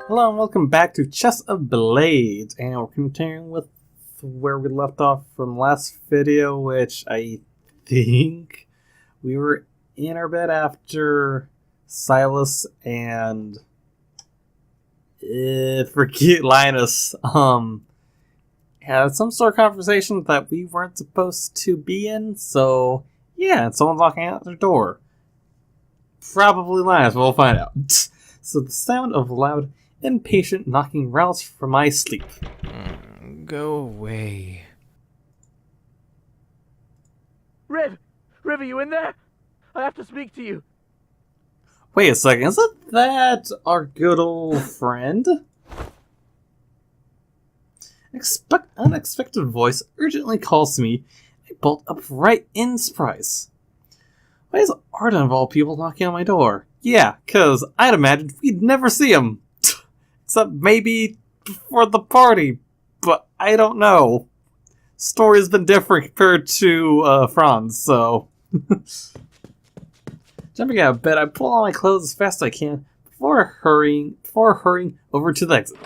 Hello and welcome back to Chess of Blades, and we're continuing with where we left off from last video, which I think we were in our bed after Silas and forget Linus had some sort of conversation that we weren't supposed to be in. So yeah, and someone's knocking at their door. Probably Linus. We'll find out. So the sound of loud, impatient knocking roused from my sleep. Go away. Riv, are you in there? I have to speak to you. Wait a second, isn't that our good old friend? Unexpected voice urgently calls to me. I bolt upright in surprise. Why is Arden of all people knocking on my door? Yeah, 'cause I'd imagined we'd never see him. Except maybe for the party, but I don't know. Story's been different compared to Franz, so... Jumping out of bed, I pull on my clothes as fast as I can before hurrying over to the exit.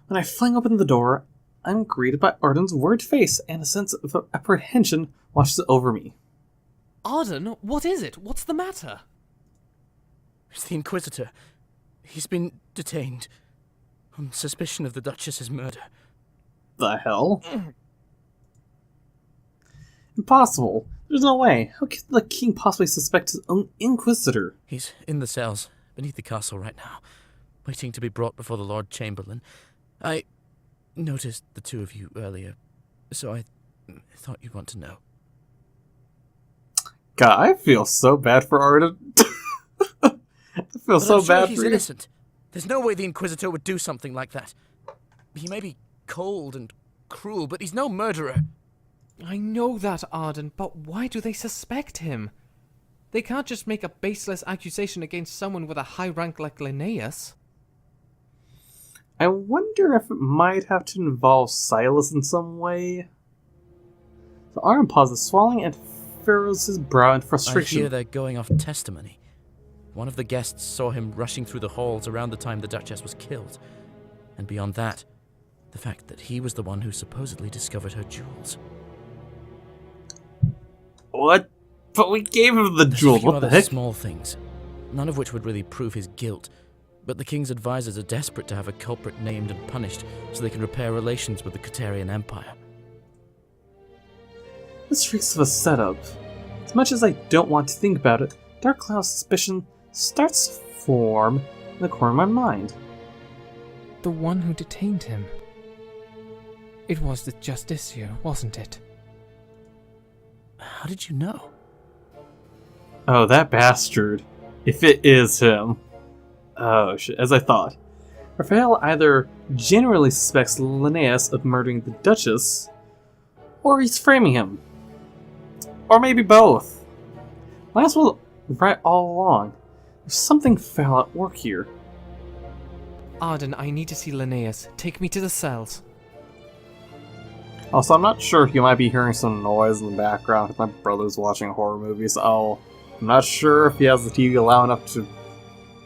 When I fling open the door, I'm greeted by Arden's worried face, and a sense of apprehension washes over me. Arden, what is it? What's the matter? It's the Inquisitor. He's been detained on suspicion of the Duchess's murder. The hell? Impossible. There's no way. How could the king possibly suspect his own Inquisitor? He's in the cells beneath the castle right now, waiting to be brought before the Lord Chamberlain. I noticed the two of you earlier, so I thought you'd want to know. God, I feel so bad for Arden. I feel so I'm sure bad he's for you. innocent. There's no way the Inquisitor would do something like that. He may be cold and cruel, but he's no murderer. I know that, Arden, but why do they suspect him? They can't just make a baseless accusation against someone with a high rank like Linnaeus. I wonder if it might have to involve Silas in some way. The Arden pauses, swallowing, and furrows his brow in frustration. I hear they're going off testimony. One of the guests saw him rushing through the halls around the time the Duchess was killed. And beyond that, the fact that he was the one who supposedly discovered her jewels. What? But we gave him the There's jewels. a few What the other heck? small things, none of which would really prove his guilt. But the king's advisors are desperate to have a culprit named and punished so they can repair relations with the Caterian Empire. This reeks of a setup. As much as I don't want to think about it, dark cloud of suspicion starts to form in the corner of my mind. The one who detained him. It was the Justiciar, wasn't it? How did you know? Oh, that bastard. If it is him. Oh, shit, as I thought. Raphael either genuinely suspects Linnaeus of murdering the Duchess, or he's framing him. Or maybe both. Linnaeus was right all along. There's something foul at work here. Arden, I need to see Linnaeus. Take me to the cells. Also, I'm not sure if you might be hearing some noise in the background if my brother's watching horror movies. I'm not sure if he has the TV loud enough to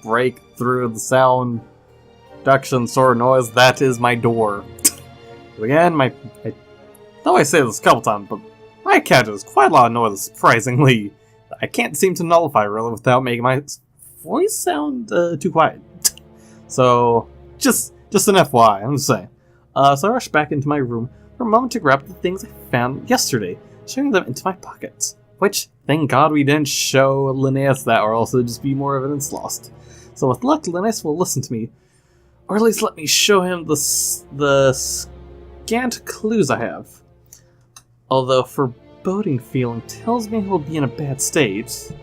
break through the sound reduction sort of noise. That is my door. Again, I know I say this a couple times, but my cat does quite a lot of noise, surprisingly. I can't seem to nullify really without making my voice sound too quiet. So, just an FYI, I'm just saying. So I rushed back into my room for a moment to grab the things I found yesterday, shoving them into my pockets. Which, thank God we didn't show Linnaeus that, or else it'd just be more evidence lost. So with luck, Linnaeus will listen to me, or at least let me show him the scant clues I have. Although foreboding feeling tells me he'll be in a bad state.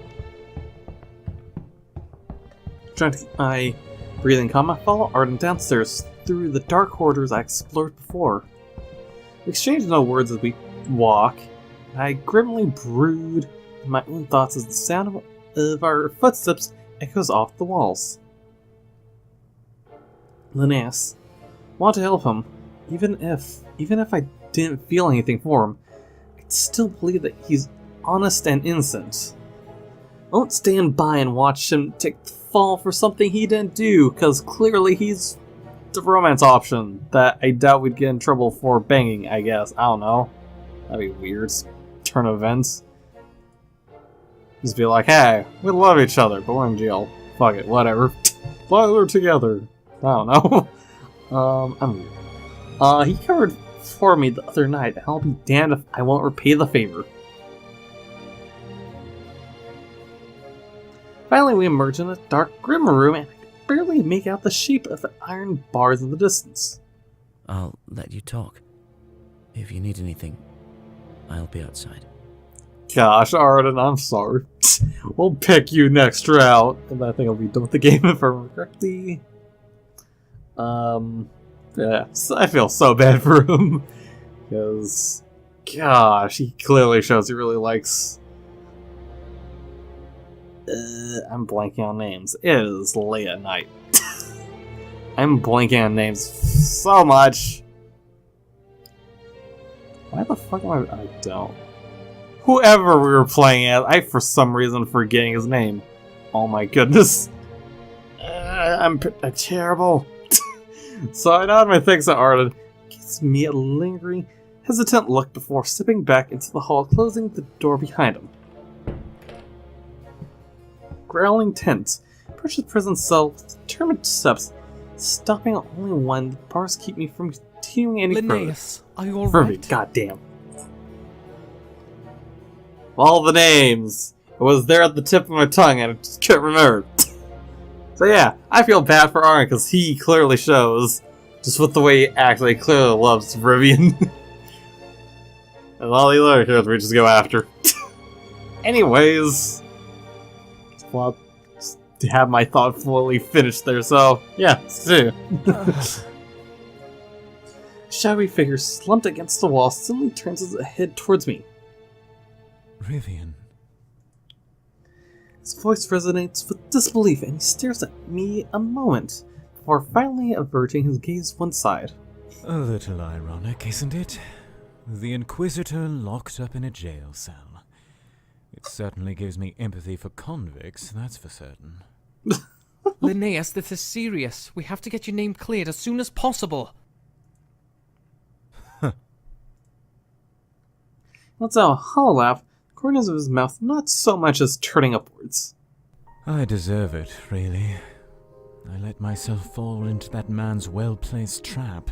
Trying to keep my breathing calm, I follow Arden downstairs through the dark corridors I explored before. We exchange no words as we walk. I grimly brood in my own thoughts as the sound of our footsteps echoes off the walls. Linnaeus. Want to help him. Even if I didn't feel anything for him, I'd still believe that he's honest and innocent. I won't stand by and watch him take the fall for something he didn't do, because clearly he's the romance option that I doubt we'd get in trouble for banging, I guess. I don't know. That'd be weird. Turn of events. Just be like, hey, we love each other, but we're in jail. Fuck it, whatever. But we're together. I don't know. I'm weird. He covered for me the other night, and I'll be damned if I won't repay the favor. Finally, we emerge in a dark, grim room, and I can barely make out the shape of the iron bars in the distance. I'll let you talk. If you need anything, I'll be outside. Gosh, Arden, I'm sorry. We'll pick you next round, and I think I'll be done with the game if I remember correctly. Yeah, I feel so bad for him. Because, gosh, he clearly shows he really likes... I'm blanking on names. It is late at night. I'm blanking on names so much. Why the fuck am I don't. Whoever we were playing as, I for some reason forgetting his name. Oh my goodness. I'm terrible. So I nod my thanks to Arden. Gives me a lingering, hesitant look before stepping back into the hall, closing the door behind him. Growling tense, approach the prison cell with determined steps, stopping only when the bars keep me from continuing any Linnaeus, are you further. alright? Goddamn. All the names. It was there at the tip of my tongue and I just couldn't remember. So yeah, I feel bad for Aaron because he clearly shows, just with the way he acts, he clearly loves Rivian. And all the other characters we just go after. Anyways. Well, to have my thought fully finished there, so yeah, let's do. Shadowy figure slumped against the wall suddenly turns his head towards me. Rivian. His voice resonates with disbelief and he stares at me a moment, before finally averting his gaze one side. A little ironic, isn't it? The Inquisitor locked up in a jail cell. It certainly gives me empathy for convicts, that's for certain. Linnaeus, this is serious. We have to get your name cleared as soon as possible. Let's out a hollow laugh, corners of his mouth not so much as turning upwards. I deserve it, really. I let myself fall into that man's well-placed trap.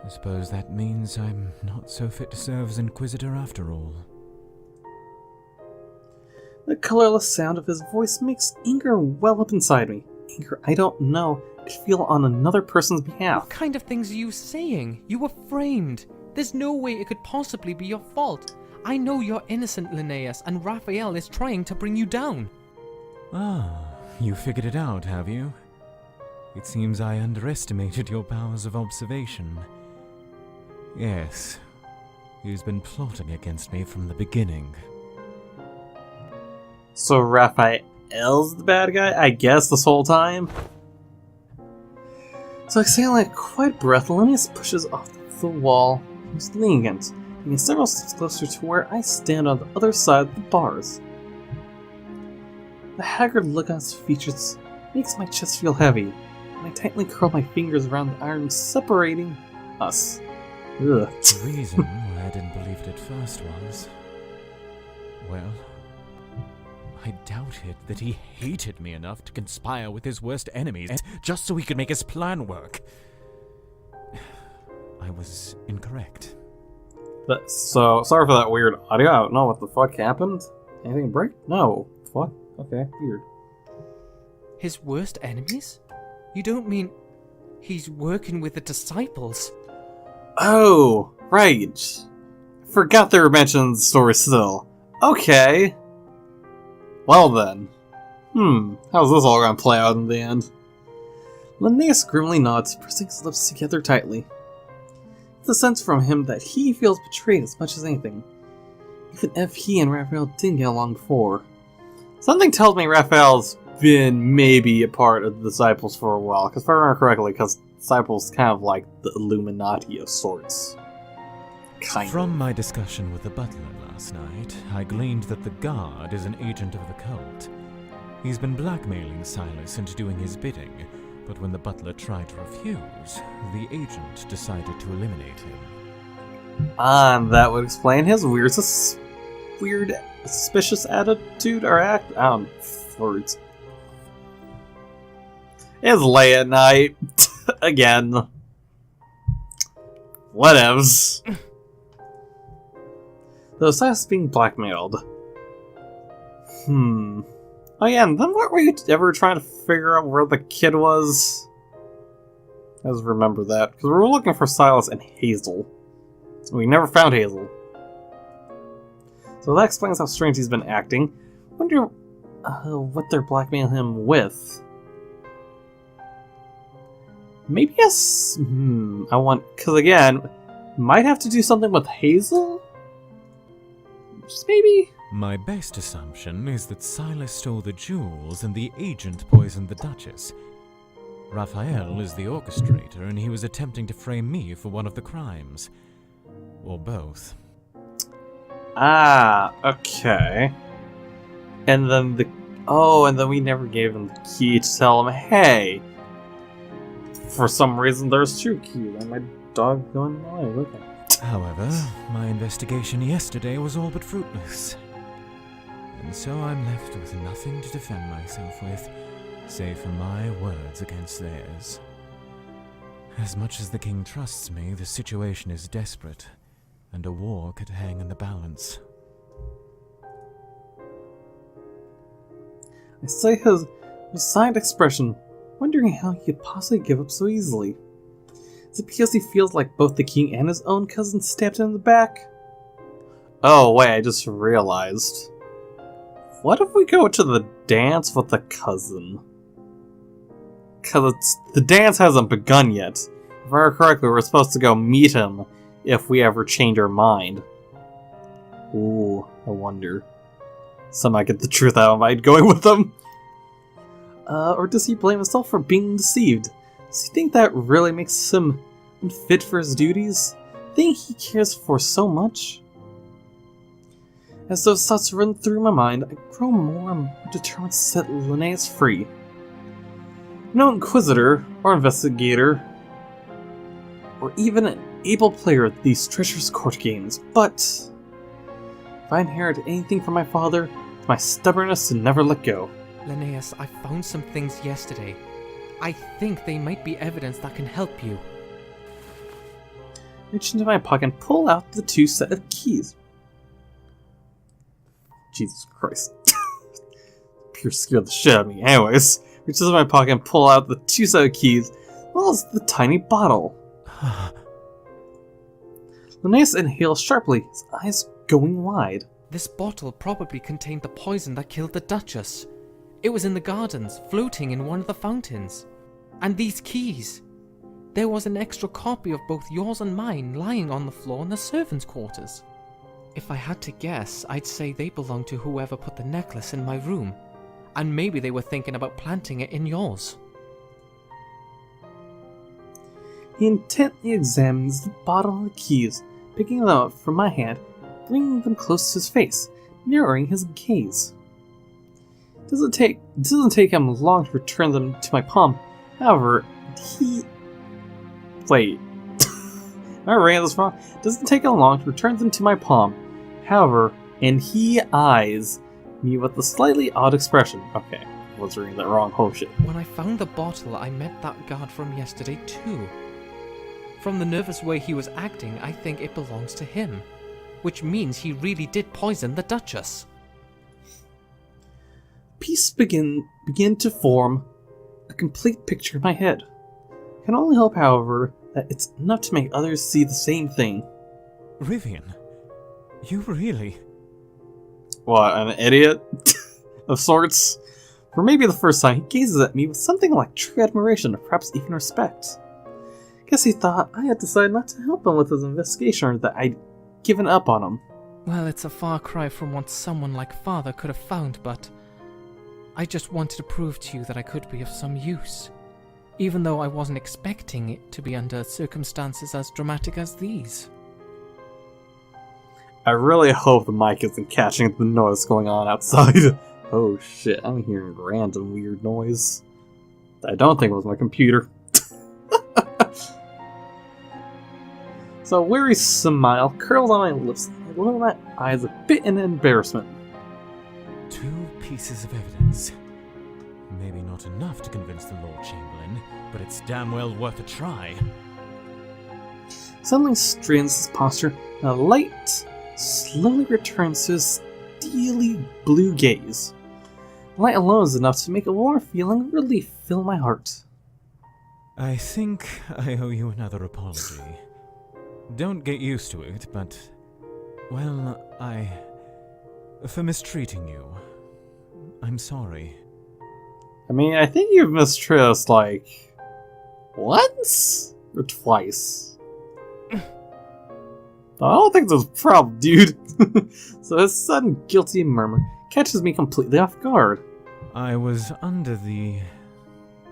I suppose that means I'm not so fit to serve as Inquisitor after all. The colorless sound of his voice makes anger well up inside me. Anger I don't know I feel on another person's behalf. What kind of things are you saying? You were framed. There's no way it could possibly be your fault. I know you're innocent, Linnaeus, and Raphael is trying to bring you down. Ah, you figured it out, have you? It seems I underestimated your powers of observation. Yes, he's been plotting against me from the beginning. So Raphael's the bad guy, I guess, this whole time? So exhaling a quiet breath, Linnaeus pushes off the wall he's leaning against, getting several steps closer to where I stand on the other side of the bars. The haggard look on his features makes my chest feel heavy, and I tightly curl my fingers around the iron separating us. Ugh. The reason why I didn't believe it at first was... well... I doubted that he hated me enough to conspire with his worst enemies just so he could make his plan work. I was incorrect. So, sorry for that weird audio. I don't know what the fuck happened. Anything break? No. Fuck. Okay, weird. His worst enemies? You don't mean he's working with the disciples? Oh, right. Forgot they were mentioning the story still. Okay. Well then. How's this all gonna play out in the end? Linnaeus grimly nods, pressing his lips together tightly. It's a sense from him that he feels betrayed as much as anything, even if he and Raphael didn't get along before. Something tells me Raphael's been maybe a part of the Disciples for a while, because if I remember correctly, because Disciples kind of like the Illuminati of sorts. From my discussion with the butler last night, I gleaned that the guard is an agent of the cult. He's been blackmailing Silas into doing his bidding, but when the butler tried to refuse, the agent decided to eliminate him. That would explain his weird, suspicious attitude or act. Words. It's late at night. Again. Whatevs. So Silas is being blackmailed. Oh yeah, and then what were you ever trying to figure out where the kid was? I just remember that, because we were looking for Silas and Hazel. We never found Hazel. So that explains how strange he's been acting. Wonder what they're blackmailing him with. Maybe yes. Because again, might have to do something with Hazel? Just maybe? My best assumption is that Silas stole the jewels and the agent poisoned the Duchess. Raphael is the orchestrator and he was attempting to frame me for one of the crimes. Or both. Okay. And then and then we never gave him the key to tell him, hey, for some reason there's 2 keys, and my dog going away. Okay. However, my investigation yesterday was all but fruitless. And so I'm left with nothing to defend myself with, save for my words against theirs. As much as the king trusts me, the situation is desperate, and a war could hang in the balance. I say his resigned expression, wondering how he could possibly give up so easily. Is it because he feels like both the king and his own cousin stabbed him in the back? Oh wait, I just realized. What if we go to the dance with the cousin? Because the dance hasn't begun yet. If I remember correctly, we're supposed to go meet him if we ever change our mind. Ooh, I wonder. Some might get the truth out of my going with them. Or does he blame himself for being deceived? Does he think that really makes him unfit for his duties? Thing he cares for so much? As those thoughts run through my mind, I grow more and more determined to set Linnaeus free. No inquisitor, or investigator, or even an able player at these treacherous court games, but if I inherit anything from my father, it's my stubbornness to never let go. Linnaeus, I found some things yesterday. I think they might be evidence that can help you. Reach into my pocket and pull out the 2 set of keys. Jesus Christ. Pure scared the shit out of me. Anyways, reach into my pocket and pull out the 2 set of keys, as well as the tiny bottle. Linnaeus inhales sharply, his eyes going wide. This bottle probably contained the poison that killed the Duchess. It was in the gardens, floating in one of the fountains. And these keys. There was an extra copy of both yours and mine lying on the floor in the servants' quarters. If I had to guess, I'd say they belonged to whoever put the necklace in my room. And maybe they were thinking about planting it in yours. He intently examines the bottle and the keys, picking them up from my hand, bringing them close to his face, narrowing his gaze. It doesn't take him long to return them to my palm. However, Wait. Am I reading this wrong? It doesn't take him long to return them to my palm. However, and he eyes me with a slightly odd expression. Okay, I was reading that wrong. Oh shit. When I found the bottle, I met that guard from yesterday too. From the nervous way he was acting, I think it belongs to him. Which means he really did poison the Duchess. Pieces begin to form a complete picture in my head. I can only hope, however, that it's enough to make others see the same thing. Rivian, you really... What, an idiot? Of sorts? For maybe the first time, he gazes at me with something like true admiration, or perhaps even respect. Guess he thought I had decided not to help him with his investigation, or that I'd given up on him. Well, it's a far cry from what someone like Father could have found, but I just wanted to prove to you that I could be of some use. Even though I wasn't expecting it to be under circumstances as dramatic as these. I really hope the mic isn't catching the noise going on outside. Oh shit, I'm hearing random weird noise. I don't think it was my computer. So a weary smile curls on my lips. I lower my eyes a bit in embarrassment. 2 pieces of evidence. Maybe not enough to convince the Lord Chamberlain, but it's damn well worth a try. Suddenly straightens his posture, and the light slowly returns to his steely blue gaze. The light alone is enough to make a warm feeling of relief fill my heart. I think I owe you another apology. Don't get used to it, but... well, for mistreating you. I'm sorry. I mean, I think you've mistreated us, like... once? Or twice? I don't think there's a problem, dude. So his sudden guilty murmur catches me completely off guard. I was under the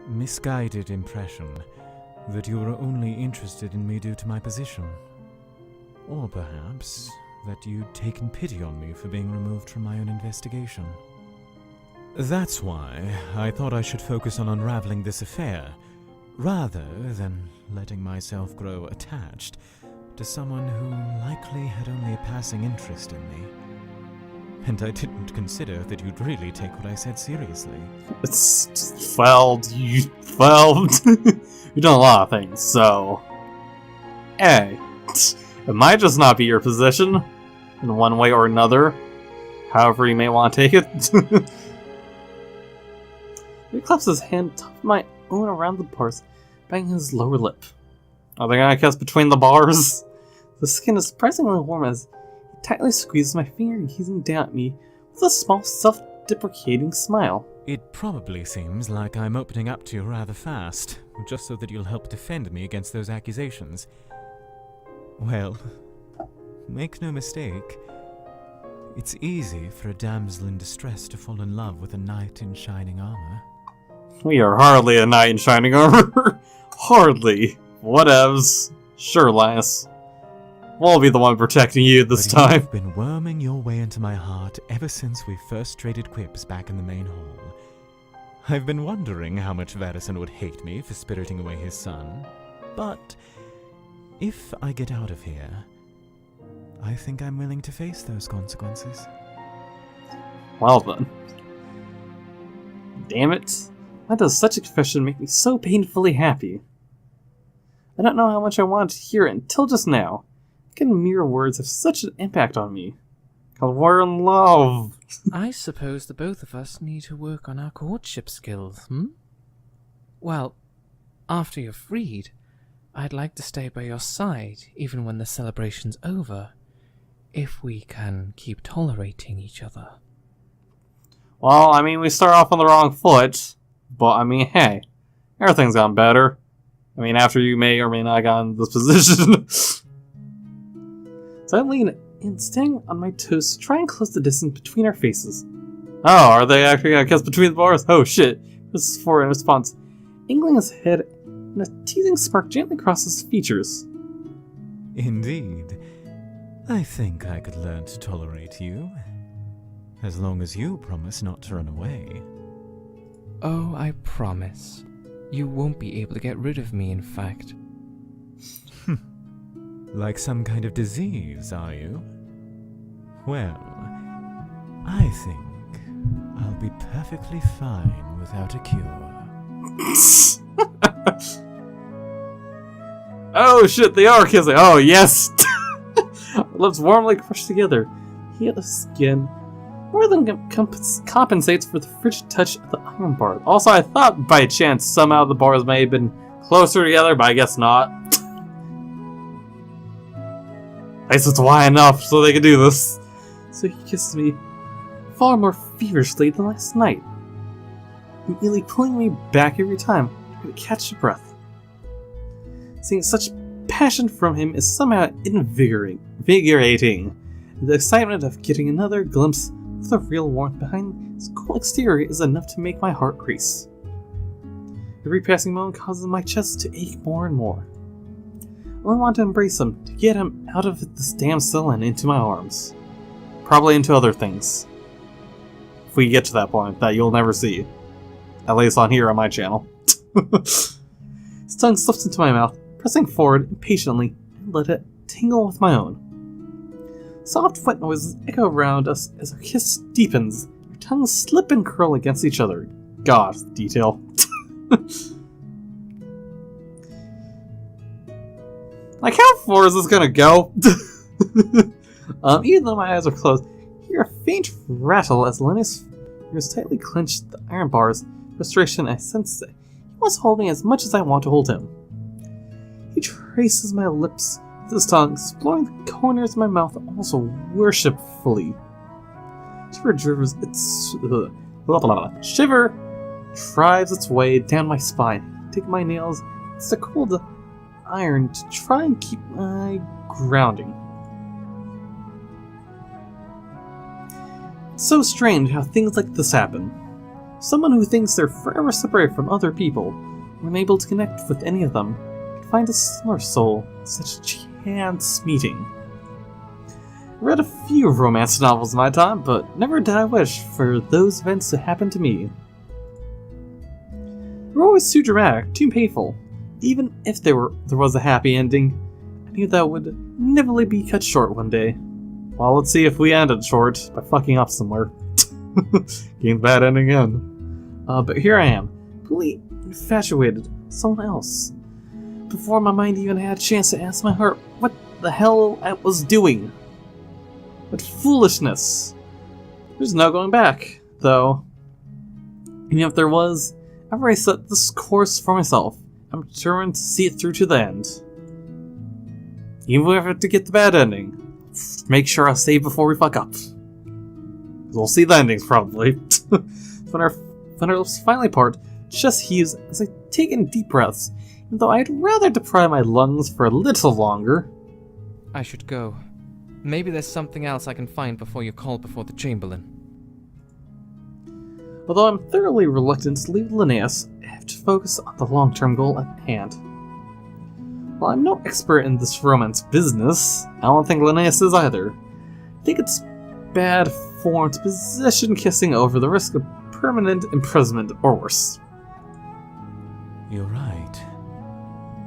misguided impression that you were only interested in me due to my position. Or perhaps that you'd taken pity on me for being removed from my own investigation. That's why I thought I should focus on unraveling this affair, rather than letting myself grow attached to someone who likely had only a passing interest in me. And I didn't consider that you'd really take what I said seriously. It's just, well, you've done a lot of things, so... Hey, it might just not be your position, in one way or another, however you may want to take it. He claps his hand top of my own around the bars, banging his lower lip. Are they gonna kiss between the bars? The skin is surprisingly warm as he tightly squeezes my finger, gazing down at me with a small, self-deprecating smile. It probably seems like I'm opening up to you rather fast, just so that you'll help defend me against those accusations. Well, make no mistake, it's easy for a damsel in distress to fall in love with a knight in shining armor. We are hardly a knight in shining armor. Hardly. Whatevs. Sure, Linnaeus. We'll be the one protecting you this time. You've been worming your way into my heart ever since we first traded quips back in the main hall. I've been wondering how much Varison would hate me for spiriting away his son, but if I get out of here, I think I'm willing to face those consequences. Well then. Damn it. Why does such a confession make me so painfully happy? I don't know how much I wanted to hear it until just now. How can mere words have such an impact on me? Cause we're in love. I suppose the both of us need to work on our courtship skills, Well, after you're freed, I'd like to stay by your side even when the celebration's over, if we can keep tolerating each other. Well, I mean, we start off on the wrong foot, but I mean, hey, everything's gotten better. I mean, after you may or may not got in this position. So I lean in, staying on my toes to try and close the distance between our faces. Oh, are they actually gonna kiss between the bars? Oh shit. This is for in response, angling his head, and a teasing spark gently crosses his features. Indeed. I think I could learn to tolerate you, as long as you promise not to run away. Oh, I promise. You won't be able to get rid of me, in fact. Like some kind of disease, are you? Well, I think I'll be perfectly fine without a cure. Oh shit, they are kissing! Oh yes! Our lips warmly crushed together. Heat of skin more than compensates for the frigid touch of the iron bar. Also, I thought by chance somehow the bars may have been closer together, but I guess not. At least it's wide enough so they can do this. So he kisses me far more feverishly than last night, immediately pulling me back every time, trying to catch a breath. Seeing such passion from him is somehow invigorating. The excitement of getting another glimpse of the real warmth behind his cool exterior is enough to make my heart race. Every passing moment causes my chest to ache more and more. I only want to embrace him, to get him out of this damn cell and into my arms. Probably into other things. if we get to that point, that you'll never see. At least on here on my channel. His tongue slips into my mouth, pressing forward impatiently, and let it tingle with my own. Soft wet noises echo around us as our kiss deepens. Our tongues slip and curl against each other. God, detail. Like, how far is this gonna go? Even though my eyes are closed, I hear a faint rattle as Linnaeus fingers tightly clenched the iron bars. Frustration, I sense that he wants to hold me as much as I want to hold him. He traces my lips with his tongue, exploring the corners of my mouth almost worshipfully. Shiver drives its way down my spine. I take my nails, it's the cold iron to try and keep my grounding. It's so strange how things like this happen. Someone who thinks they're forever separated from other people, when able to connect with any of them, can find a similar soul in such a chance meeting. I read a few romance novels in my time, but never did I wish for those events to happen to me. They were always too dramatic, too painful. Even if there was a happy ending, I knew that would inevitably be cut short one day. Well, let's see if we ended short by fucking up somewhere. Getting the bad ending again. But here I am, completely infatuated with someone else. Before my mind even had a chance to ask my heart what the hell I was doing. What foolishness. There's no going back, though. Even if there was, I've already set this course for myself. I'm determined to see it through to the end. Even if I have to get the bad ending, make sure I save before we fuck up. We'll see the endings, probably. When our lips finally part, chest heaves as I take in deep breaths, even though I'd rather deprive my lungs for a little longer. I should go. Maybe there's something else I can find before you call before the Chamberlain. Although I'm thoroughly reluctant to leave Linnaeus, I have to focus on the long-term goal at hand. While I'm no expert in this romance business, I don't think Linnaeus is either. I think it's bad form to position kissing over the risk of permanent imprisonment or worse. You're right.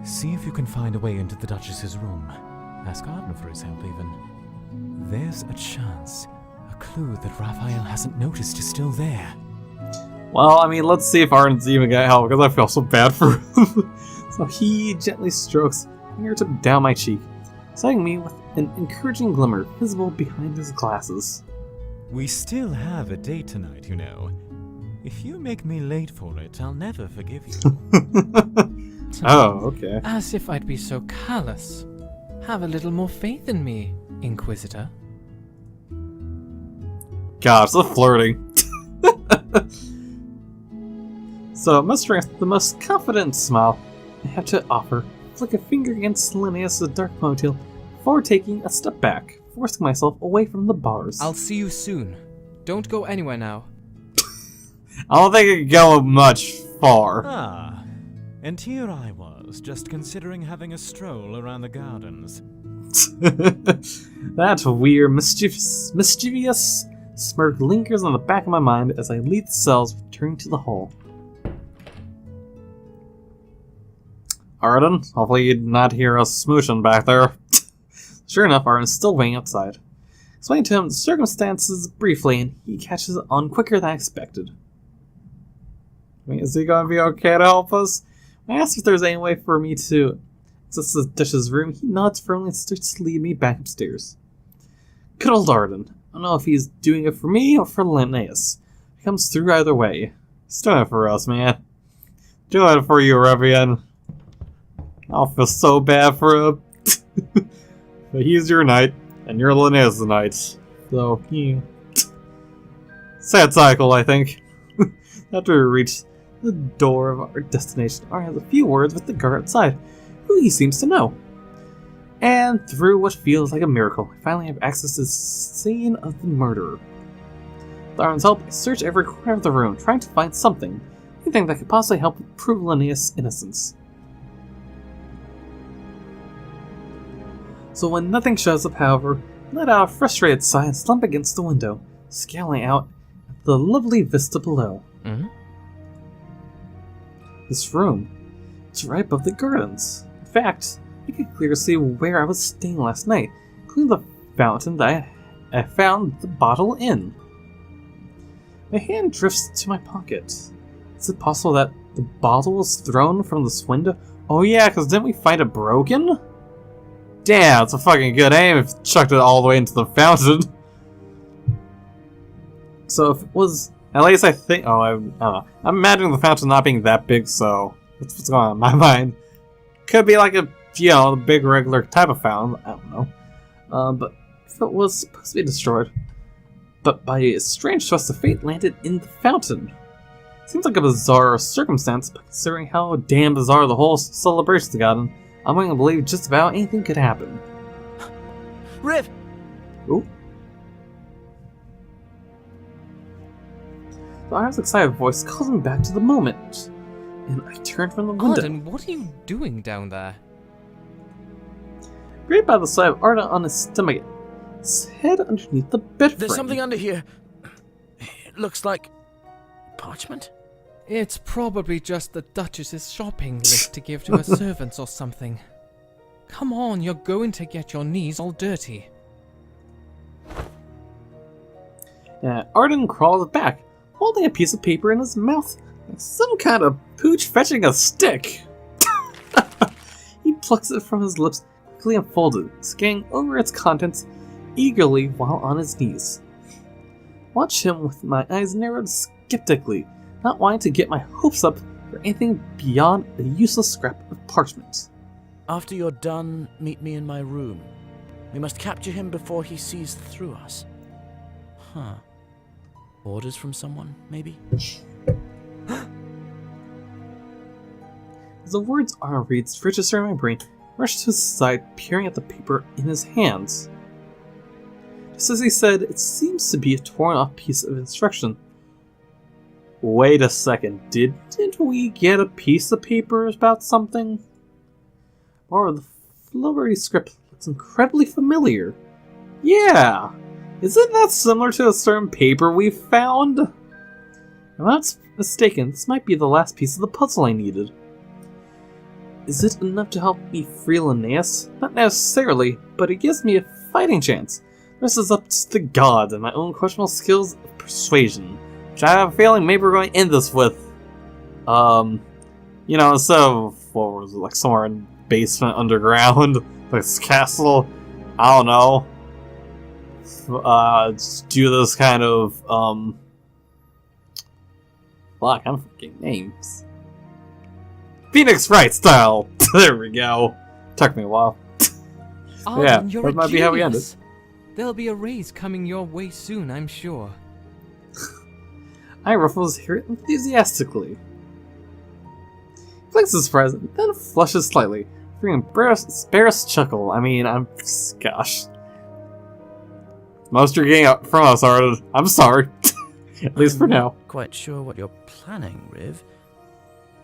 See if you can find a way into the Duchess's room. Ask Arden for his help, even. There's a chance. A clue that Raphael hasn't noticed is still there. Well, I mean, let's see if Arden's even gonna help, because I feel so bad for him. So he gently strokes a fingertip down my cheek, sighting me with an encouraging glimmer visible behind his glasses. We still have a date tonight, you know. If you make me late for it, I'll never forgive you. Oh, okay. As if I'd be so callous. Have a little more faith in me, Inquisitor. God, so flirting. So, mustering the most confident smile I have to offer, flick a finger against Linnaeus' dark ponytail before taking a step back, forcing myself away from the bars. I'll see you soon. Don't go anywhere now. I don't think it can go much far. Ah, and here I was, just considering having a stroll around the gardens. That weird, mischievous smirk lingers on the back of my mind as I leave the cells, returning to the hall. Arden, hopefully you'd not hear us smooching back there. Sure enough, Arden's still waiting outside. Explain to him the circumstances briefly, and he catches on quicker than I expected. I mean, is he going to be okay to help us? When I ask if there's any way for me to access the Duchess's room, he nods firmly and starts to lead me back upstairs. Good old Arden. I don't know if he's doing it for me or for Linnaeus. He comes through either way. He's doing it for us, man. Doing it for you, Rivian. I'll feel so bad for him. But he's your knight, and you're Linnaeus' knight. So, sad cycle, I think. After we reach the door of our destination, Arden has a few words with the guard outside, who he seems to know. And through what feels like a miracle, I finally have access to the scene of the murder. With Arden's help, I search every corner of the room, trying to find something, anything that could possibly help prove Linnaeus' innocence. So when nothing shows up, however, I let out a frustrated sigh and slump against the window, scowling out at the lovely vista below. Hmm? This room, it's right above the gardens. In fact, I could clearly see where I was staying last night, including the fountain that I found the bottle in. My hand drifts to my pocket. Is it possible that the bottle was thrown from this window? Oh yeah, because didn't we find it broken? Damn, it's a fucking good aim if you chucked it all the way into the fountain. So if it was, at least I think, I don't know. I'm imagining the fountain not being that big, so that's what's going on in my mind. Could be like a, a big regular type of fountain, I don't know. But if it was supposed to be destroyed, but by a strange twist of fate landed in the fountain. Seems like a bizarre circumstance, but considering how damn bizarre the whole celebration's gotten, I'm going to believe just about anything could happen. Riv! Ooh. The Iron's excited voice calls me back to the moment, and I turn from the window. Arden, what are you doing down there? Right by the side of Arden on his stomach, his head underneath the bed frame. There's something under here. It looks like parchment? It's probably just the Duchess's shopping list to give to her servants or something. Come on, you're going to get your knees all dirty. Arden crawls back, holding a piece of paper in his mouth, like some kind of pooch fetching a stick. He plucks it from his lips, quickly unfolded, scanning over its contents eagerly while on his knees. Watch him with my eyes narrowed skeptically, not wanting to get my hopes up for anything beyond a useless scrap of parchment. After you're done, meet me in my room. We must capture him before he sees through us. Huh. Orders from someone, maybe? As the words Arden reads register in my brain, I rush to his side, peering at the paper in his hands. Just as he said, it seems to be a torn off piece of instruction. Wait a second, didn't we get a piece of paper about something? Or the flubbery script looks incredibly familiar. Yeah! Isn't that similar to a certain paper we found? If I'm not mistaken, this might be the last piece of the puzzle I needed. Is it enough to help me free Linnaeus? Not necessarily, but it gives me a fighting chance. The rest is up to the gods and my own questionable skills of persuasion, which I have a feeling maybe we're going to end this with. Instead of, what was it, like somewhere in basement underground, like this castle, I don't know. Just do this kind of, fuck, I'm forgetting names. Phoenix Wright style! There we go. Took me a while. Arden, yeah, you're that might be how we ended. There'll be a raise coming your way soon, I'm sure. I ruffle his hair enthusiastically. He flicks his surprise, then flushes slightly, bringing an embarrassed chuckle. Gosh. Most you're getting up from us, Arden. I'm sorry. At least for now. Quite sure what you're planning, Riv,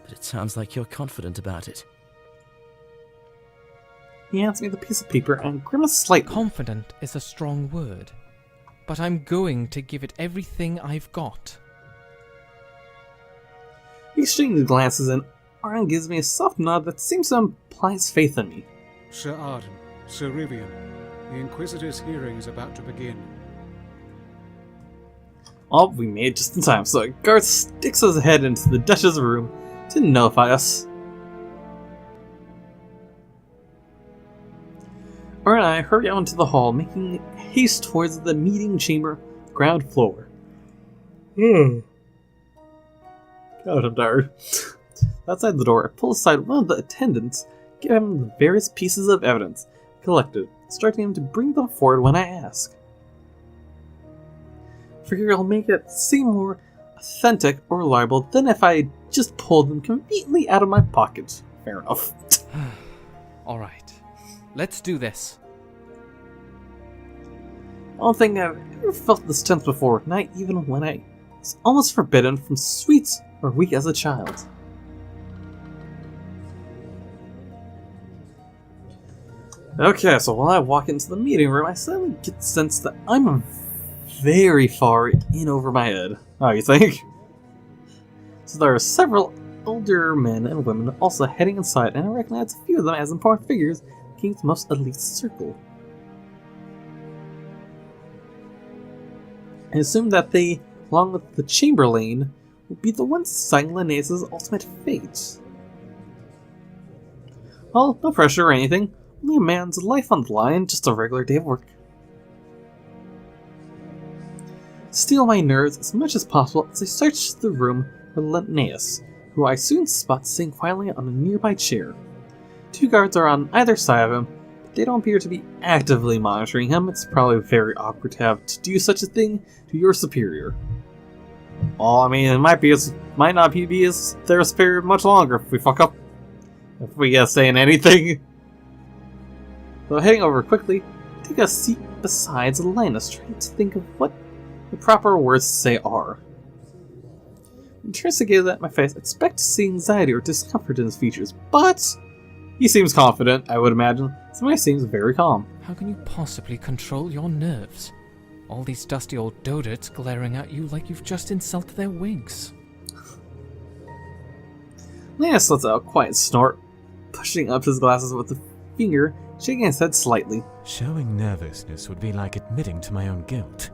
but it sounds like you're confident about it. He hands me the piece of paper and grimaces slightly. Confident is a strong word, but I'm going to give it everything I've got. We exchange glances and Arden gives me a soft nod that seems to imply his faith in me. Sir Arden, Sir Rivian, the Inquisitor's hearing is about to begin. Oh, we made it just in time, so a guard sticks his head into the Duchess's room to notify us. Arden and I hurry out into the hall, making haste towards the meeting chamber, ground floor. God, I'm tired. Outside the door, I pull aside one of the attendants, give him the various pieces of evidence collected, instructing him to bring them forward when I ask. I figure I'll make it seem more authentic or reliable than if I just pulled them conveniently out of my pocket. Fair enough. Alright, let's do this. I don't think I've ever felt this tense before, not even when I was almost forbidden from sweets or weak as a child. Okay, so while I walk into the meeting room, I suddenly get the sense that I'm very far in over my head. Oh, you think? So there are several older men and women also heading inside, and I recognize a few of them as important figures in the king's most elite circle. I assume that they, along with the Chamberlain, will be the ones deciding Linnaeus' ultimate fate. Well, no pressure or anything. Only a man's life on the line, just a regular day of work. Steel my nerves as much as possible as I search the room for Linnaeus, who I soon spot sitting quietly on a nearby chair. 2 guards are on either side of him, but they don't appear to be actively monitoring him. It's probably very awkward to have to do such a thing to your superior. Well, I mean, it might not be their superior much longer if we fuck up. If we get saying anything. So heading over quickly, take a seat beside Linus, trying to think of what the proper words to say are. Investigated at my face, I expect to see anxiety or discomfort in his features, but he seems confident, I would imagine. Somebody seems very calm. How can you possibly control your nerves? All these dusty old dotards glaring at you like you've just insulted their wigs. Linus lets out a quiet snort, pushing up his glasses with a finger, shaking his head slightly. Showing nervousness would be like admitting to my own guilt.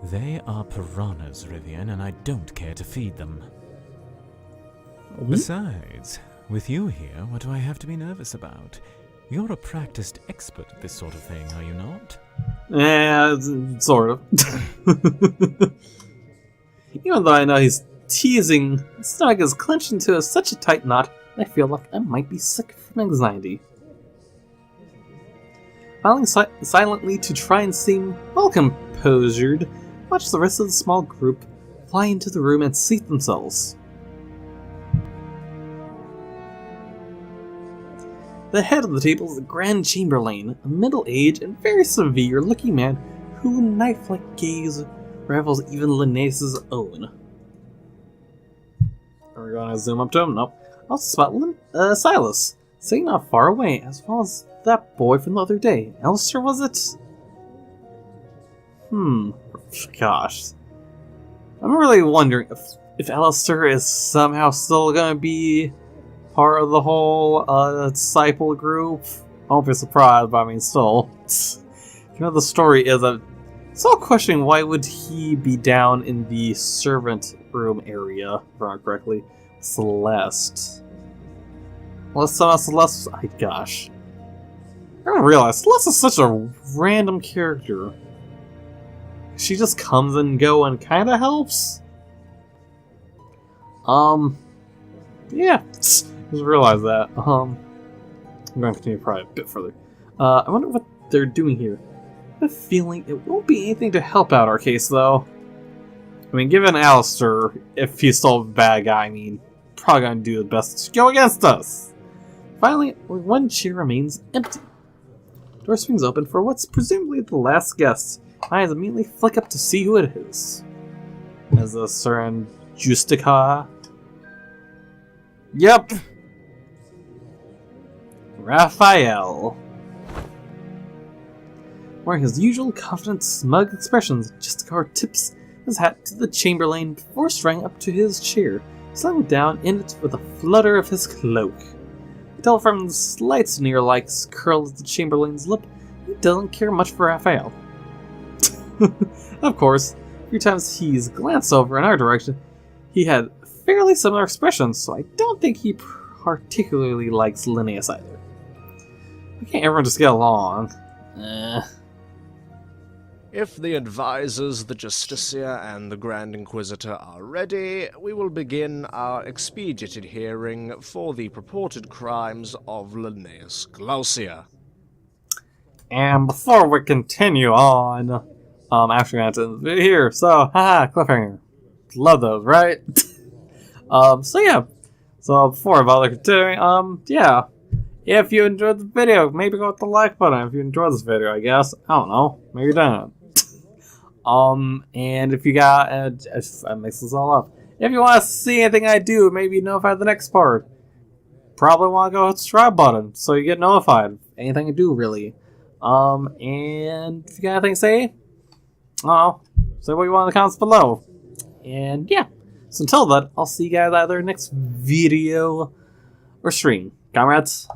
They are piranhas, Rivian, and I don't care to feed them. Besides, with you here, what do I have to be nervous about? You're a practiced expert at this sort of thing, are you not? Yeah, sort of. Even though I know he's teasing, his stomach is clenched into such a tight knot, I feel like I might be sick from anxiety. Filing silently to try and seem well composed, watch the rest of the small group fly into the room and seat themselves. The head of the table is the Grand Chamberlain, a middle-aged and very severe-looking man whose knife-like gaze rivals even Linnaeus' own. Are we gonna zoom up to him? Nope. I also spot Silas, sitting not far away, as well as that boy from the other day. Alistair, was it? Gosh. I'm really wondering if Alistair is somehow still gonna be part of the whole disciple group. I won't be surprised, but I mean, still. You know, the story is that it's all questioning why would he be down in the servant room area, if I remember correctly. Celeste. Well, Celeste. Gosh. I didn't realize Celeste is such a random character. She just comes and goes and kind of helps. Yeah, just realized that. I'm going to continue probably a bit further. I wonder what they're doing here. I have a feeling it won't be anything to help out our case, though. I mean, given Alistair, if he's still a bad guy, I mean, probably going to do the best to go against us. Finally, one chair remains empty. Door swings open for what's presumably the last guest. My eyes immediately flick up to see who it is. As a certain Justica. Yep! Raphael. Wearing his usual confident, smug expressions, Justicar tips his hat to the Chamberlain before straying up to his chair, settling down in it with a flutter of his cloak. I tell from the slight sneer-like curl of the Chamberlain's lip, he doesn't care much for Raphael. Of course, a few times he's glanced over in our direction, he had fairly similar expressions, so I don't think he particularly likes Linnaeus either. Why can't everyone just get along? If the advisors, the Justicia, and the Grand Inquisitor are ready, we will begin our expedited hearing for the purported crimes of Linnaeus Glaucia. And before we continue on, actually gonna have to end the video here, so, haha, cliffhanger. Love those, right? So before I bother continuing, yeah. If you enjoyed the video, maybe go with the like button if you enjoyed this video, I guess. I don't know. Maybe you don't. And if you got, I mix this all up. If you want to see anything I do, maybe notify the next part. Probably want to go hit the subscribe button so you get notified. Anything I do, really. And if you got anything to say, say what you want in the comments below. And yeah, so until then, I'll see you guys either next video or stream. Comrades,